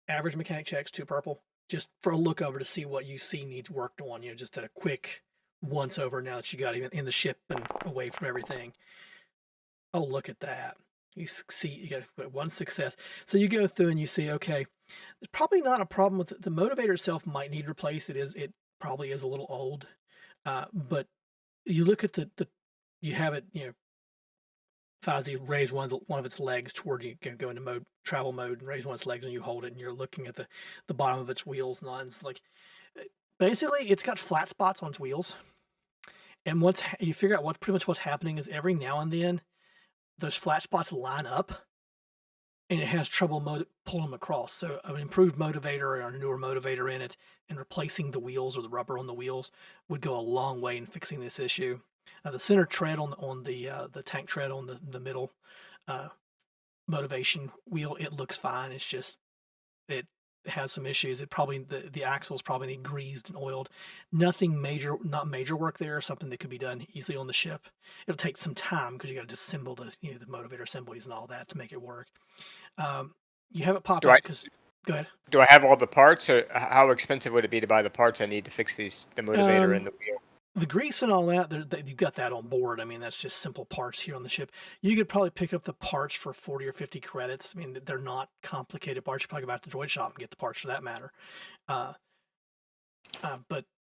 average mechanic checks, 2 purple, just for a look over to see what you see needs worked on. Just at a quick once over now that you got even in the ship and away from everything. Oh, look at that! You got 1 success. So you go through and you see, okay, there's probably not a problem with the motivator itself. Might need replaced. It probably is a little old, but you look at you have it, 5Z raise one of its legs toward you, go into travel mode, and raise one of its legs, and you hold it, and you're looking at the bottom of its wheels, and it's like basically it's got flat spots on its wheels, and once you figure out pretty much what's happening is every now and then those flat spots line up, and it has trouble pulling them across. So an improved motivator or a newer motivator in it, and replacing the wheels or the rubber on the wheels would go a long way in fixing this issue. The center tread on the tank tread on the middle motivation wheel, it looks fine. It's just it has some issues. It probably the axles probably need greased and oiled. Nothing major, not major work there. Something that could be done easily on the ship. It'll take some time because you got to disassemble the motivator assemblies and all that to make it work. You have it pop out because. Go ahead. Do I have all the parts, or how expensive would it be to buy the parts I need to fix the motivator and the wheel? The grease and all that, you've got that on board. I mean, that's just simple parts here on the ship. You could probably pick up the parts for 40 or 50 credits. I mean, they're not complicated parts. You probably go back to the droid shop and get the parts for that matter. But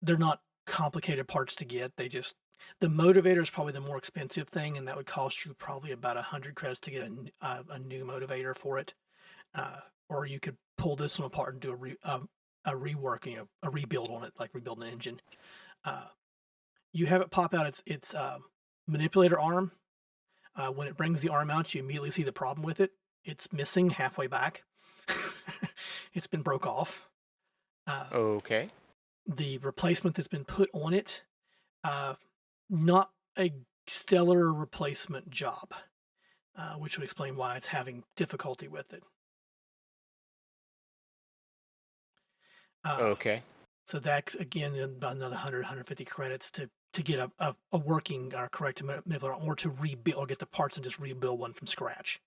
they're not complicated parts to get. The motivator is probably the more expensive thing, and that would cost you probably about 100 credits to get a new motivator for it. Or you could pull this one apart and do a rework, a rebuild on it, like rebuild an engine. You have it pop out its manipulator arm. When it brings the arm out, you immediately see the problem with it. It's missing halfway back. It's been broke off. Okay. The replacement that's been put on it, not a stellar replacement job, which would explain why it's having difficulty with it. Okay. So that's, again, about another 100, 150 credits to get a working or correct manipulator, or to rebuild, or get the parts and just rebuild one from scratch.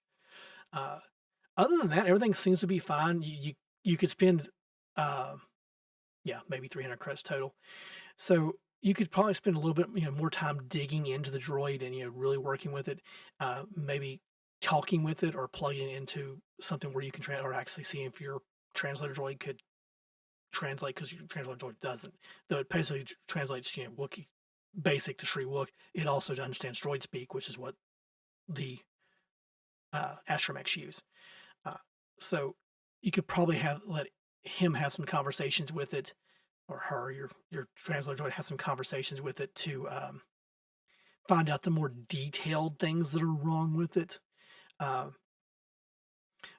Other than that, everything seems to be fine. You could spend, maybe 300 credits total. So you could probably spend a little bit, more time digging into the droid and, really working with it. Maybe talking with it or plugging it into something where you can or actually seeing if your translator droid could translate, because your translator droid doesn't. Though it basically translates, Wookiee basic to Shri Wook. It also understands droid speak, which is what the astromechs use. So you could probably let him have some conversations with it, or her, your translator droid has some conversations with it to find out the more detailed things that are wrong with it.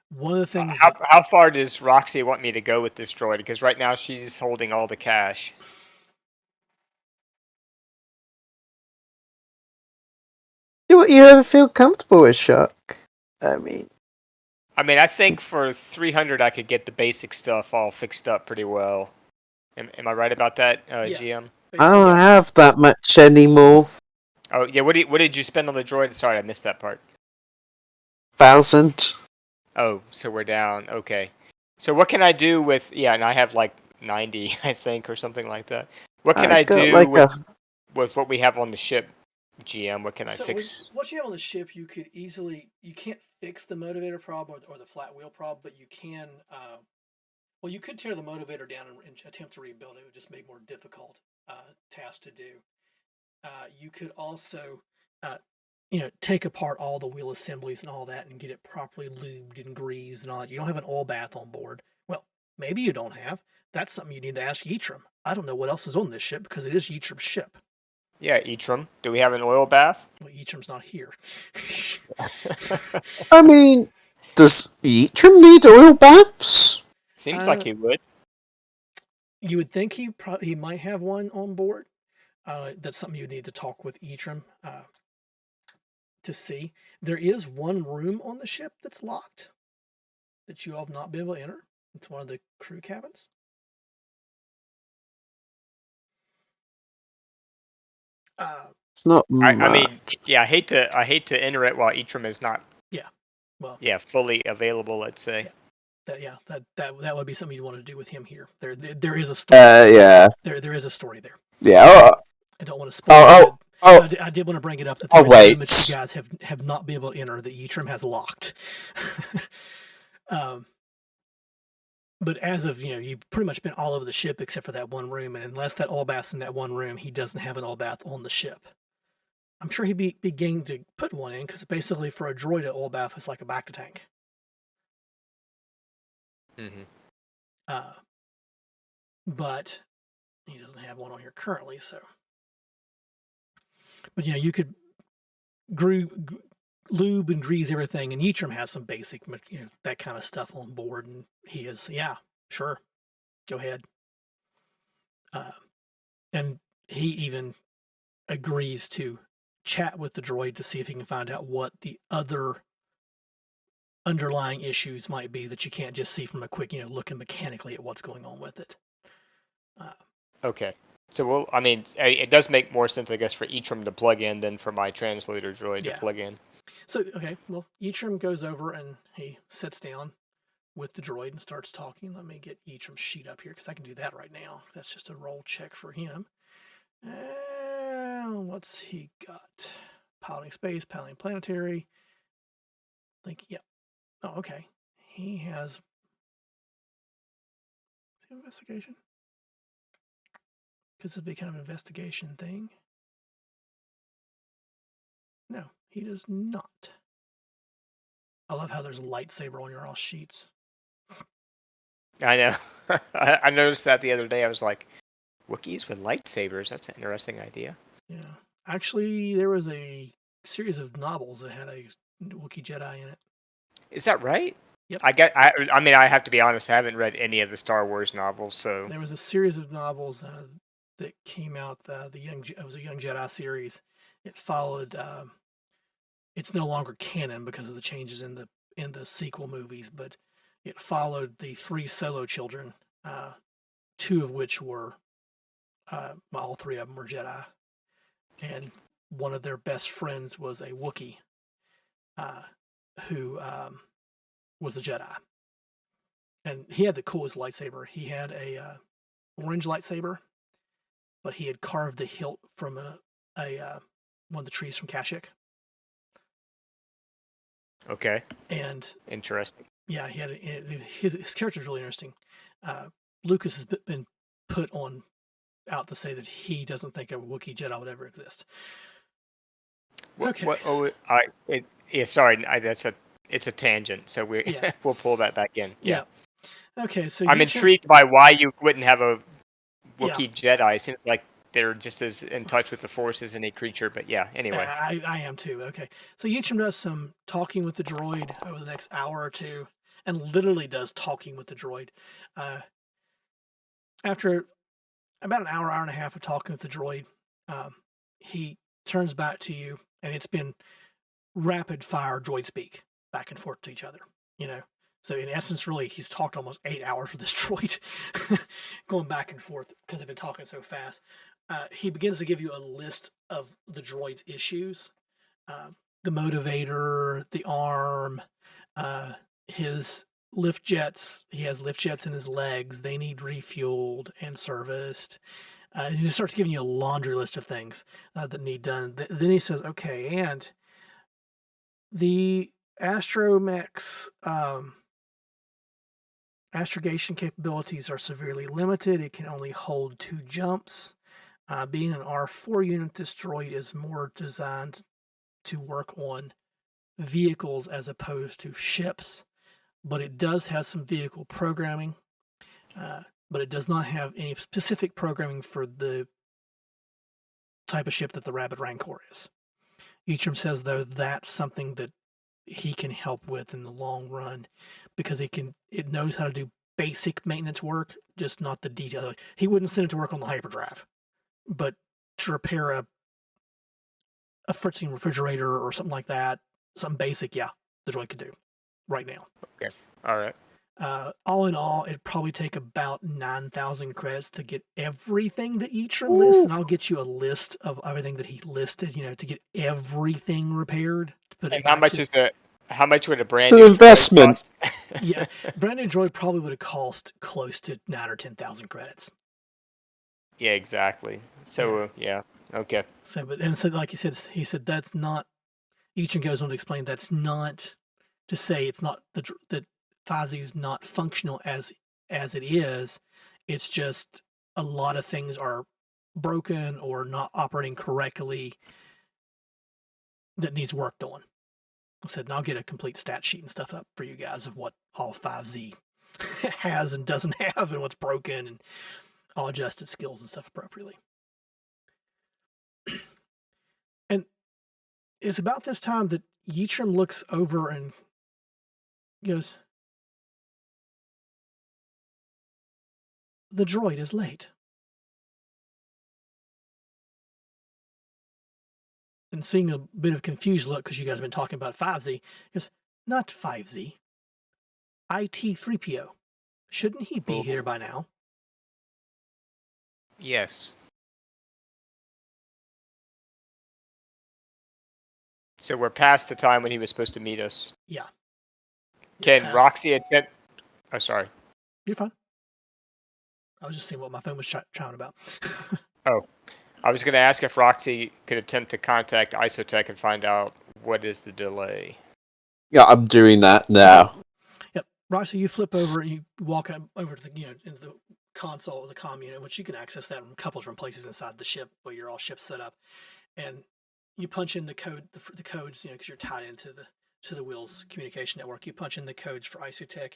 One of the things How far does Roxy want me to go with this droid? Because right now she's holding all the cash. You ever feel comfortable with Shock? I mean, I think for 300 I could get the basic stuff all fixed up pretty well. Am I right about that, Yeah. GM? I don't have that much anymore. Oh yeah. What did you spend on the droid? Sorry, I missed that part. 1,000. Oh, so we're down. Okay. So what can I do with? Yeah, and I have like 90, I think, or something like that. What can I got do like with what we have on the ship, GM? What can I fix? What you have on the ship, you could easily, you can't fix the motivator problem or the flat wheel problem, but you can. Well, you could tear the motivator down and attempt to rebuild it. It would just make more difficult task to do. You could also, take apart all the wheel assemblies and all that and get it properly lubed and greased and all that. You don't have an oil bath on board. Well, maybe you don't have. That's something you need to ask Yitram. I don't know what else is on this ship because it is Yitram's ship. Yeah, Etram. Do we have an oil bath? Well, Yitram's not here. I mean, does Eatrim need oil baths? Seems like he would. You would think he might have one on board. That's something you need to talk with Yitram to see. There is one room on the ship that's locked that you all have not been able to enter. It's one of the crew cabins. It's not much. I mean, yeah, I hate to enter it while Etram is not. Yeah, well, yeah, fully available. Let's say. Yeah. That would be something you'd want to do with him here. There is a story. Yeah. There is a story there. Yeah. I don't want to spoil it. I did want to bring it up that there is a room that you guys have not been able to enter that Yitram has locked. But as of, you've pretty much been all over the ship except for that one room, and unless that oil bath's in that one room, he doesn't have an oil bath on the ship. I'm sure he'd be game to put one in, because basically for a droid, an oil bath is like a back to tank. Mm-hmm. But he doesn't have one on here currently, so. But you could lube and grease everything, and Yitram has some basic, that kind of stuff on board, and he is, yeah, sure, go ahead. And he even agrees to chat with the droid to see if he can find out what the other underlying issues might be that you can't just see from a quick, looking mechanically at what's going on with it. Okay. So, it does make more sense, I guess, for Etram to plug in than for my translator droid to plug in. So, okay, well, Yitram goes over and he sits down with the droid and starts talking. Let me get Yitram's sheet up here because I can do that right now. That's just a roll check for him. What's he got? Piloting space, piloting planetary. Oh, okay. He has investigation. Because it'd be kind of an investigation thing. No, he does not. I love how there's a lightsaber on your all sheets. I know. I noticed that the other day. I was like, Wookiees with lightsabers? That's an interesting idea. Yeah. Actually, there was a series of novels that had a Wookiee Jedi in it. Is that right? Yep. I have to be honest, I haven't read any of the Star Wars novels, so. There was a series of novels that came out, it was a Young Jedi series. It followed, it's no longer canon because of the changes in the sequel movies, but it followed the 3 Solo children, 2 of which were, all 3 of them were Jedi. And one of their best friends was a Wookiee, who was a Jedi. And he had the coolest lightsaber. He had a orange lightsaber, but he had carved the hilt from one of the trees from Kashyyyk. Okay. And interesting. Yeah, he had his character is really interesting. Lucas has been put out to say that he doesn't think a Wookiee Jedi would ever exist. Okay. Sorry, it's a tangent, so we'll pull that back in. Yeah. Okay, so I'm Yichum, intrigued by why you wouldn't have a yeah, Wookiee Jedi. It seems like they're just as in touch with the Force as any creature. But yeah, anyway. I am too. Okay, so Yichum does some talking with the droid over the next hour or two, and literally does talking with the droid. Uh, after about an hour, hour and a half of talking with the droid, um, he turns back to you, and it's been rapid fire droid speak back and forth to each other. You know, so in essence, really, he's talked almost 8 hours with this droid, going back and forth because they've been talking so fast. He begins to give you a list of the droid's issues: uh, the motivator, the arm, uh, his lift jets. He has lift jets in his legs. They need refueled and serviced. He just starts giving you a laundry list of things that need done. Then he says, "Okay, and the astromech's astrogation capabilities are severely limited. It can only hold 2 jumps. Being an R4 unit, this droid is more designed to work on vehicles as opposed to ships, but it does have some vehicle programming, but it does not have any specific programming for the type of ship that the Rabbit Rancor is." Eacham says, though, that's something that he can help with in the long run because it knows how to do basic maintenance work, just not the detail. He wouldn't send it to work on the hyperdrive, but to repair a fritzing refrigerator or something like that, something basic, yeah, the droid could do right now. Okay. All right. All in all, it'd probably take about 9,000 credits to get everything that Eacham lists, and I'll get you a list of everything that he listed, to get everything repaired. To put And it how back much to, is the? How much would a brand It's an new droid investment. cost? yeah, brand new droid probably would have cost close to 9 or 10,000 credits. Yeah, exactly. So yeah, okay. So, like you said, he said that's not. Eacham goes on to explain that's not to say it's not that Fozzie's not functional as it is. It's just a lot of things are broken or not operating correctly that needs worked on. I said, and I'll get a complete stat sheet and stuff up for you guys of what all 5Z has and doesn't have and what's broken, and I'll adjust its skills and stuff appropriately. And it's about this time that Yeatram looks over and goes, "The droid is late." And seeing a bit of confused look because you guys have been talking about 5Z, he goes, "Not 5Z, IT-3PO. Shouldn't he be here by now?" Yes. So we're past the time when he was supposed to meet us. Yeah. Can Roxy attempt? Oh, sorry. You're fine. I was just seeing what my phone was chiming about. Oh, I was going to ask if Roxy could attempt to contact Isotech and find out what is the delay. Yeah, I'm doing that now. Yep. Roxy, you flip over and you walk over to the into the console of the comm unit, which you can access that in a couple of different places inside the ship where you're all ship set up, and you punch in the code, the codes, because you're tied into the Will's communication network. You punch in the codes for Isotech,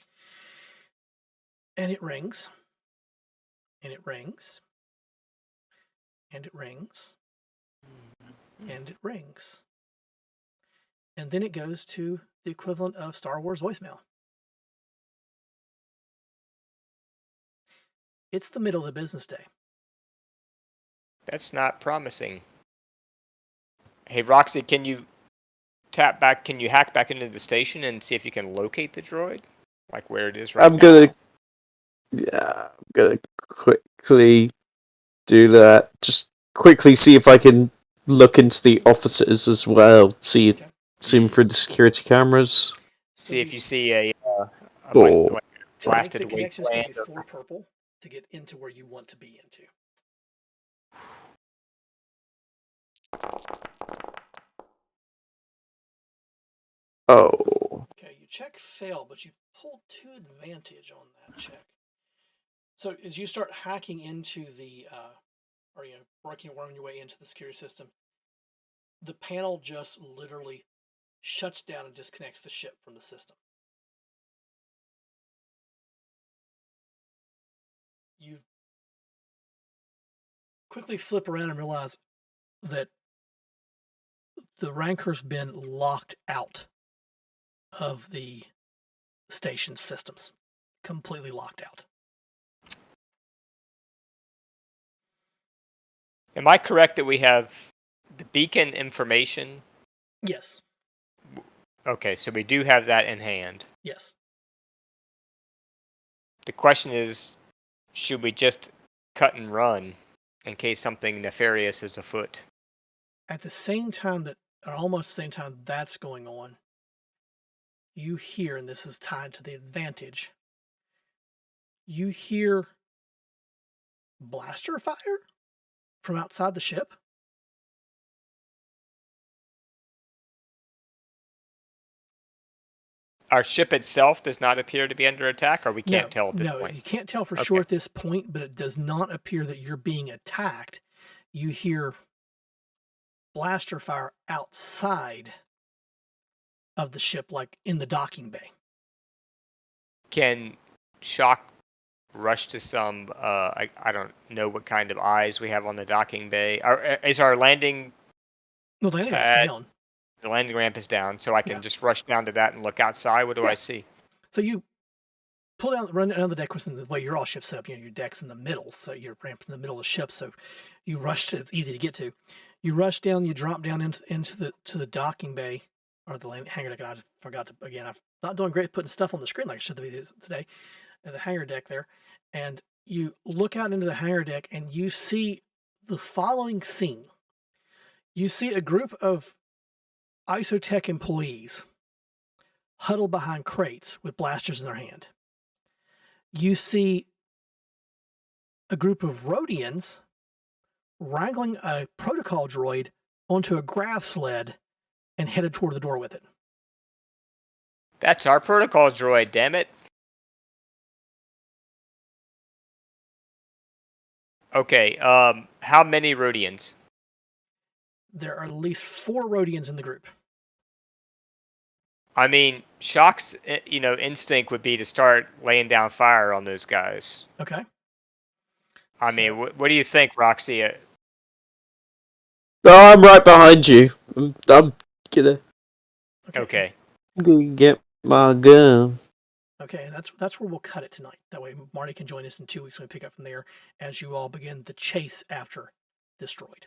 and it rings, and it rings, and it rings, and it rings, and then it goes to the equivalent of Star Wars voicemail. It's the middle of the business day. That's not promising. Hey, Roxy, can you tap back? Can you hack back into the station and see if you can locate the droid, like where it is right I'm gonna quickly do that. Just quickly see if I can look into the offices as well. See them through the security cameras. See if you see a Or like To blasted make the connection, it's going to be wasteland. 4 purple to get into where you want to be into. oh, Okay, you check fail, but you pulled 2 advantage on that check. So as you start hacking into the, or working your way into the security system, the panel just literally shuts down and disconnects the ship from the system. quickly flip around and realize that the Rancor's been locked out of the station systems. Completely locked out. Am I correct that we have the beacon information? Yes. Okay, so we do have that in hand. Yes. The question is, should we just cut and run in case something nefarious is afoot? At the same time that, or almost the same time that's going on, you hear, and this is tied to the advantage, you hear blaster fire from outside the ship. Our ship itself does not appear to be under attack, or we can't tell at this No, point? you can't tell for Okay. sure at this point, but it does not appear that you're being attacked. You hear blaster fire outside of the ship, like in the docking bay. Can Shock rush to some, I don't know what kind of eyes we have on the docking bay. Is our landing, No, the landing ramp's down. the landing ramp is down, so I can just rush down to that and look outside? What do I see? So you pull down, run down the deck, which in the way your all ship set up, your deck's in the middle, so your ramp's in the middle of the ship, so you rush to, it's easy to get to. You rush down, you drop down into the docking bay, or the hangar deck, and I forgot to, again, I'm not doing great putting stuff on the screen like I should have today, and the hangar deck there, and you look out into the hangar deck, and you see the following scene. You see a group of Isotech employees huddled behind crates with blasters in their hand. You see a group of Rhodians wrangling a protocol droid onto a grav sled and headed toward the door with it. That's our protocol droid, damn it. Okay, how many Rhodians? There are at least 4 Rhodians in the group. I mean, Shock's instinct would be to start laying down fire on those guys. Okay. I mean, what do you think, Roxy? Oh, I'm right behind you. I'm gonna Okay. get my gun. Okay, and that's where we'll cut it tonight. That way Marty can join us in 2 weeks when we pick up from there as you all begin the chase after this droid.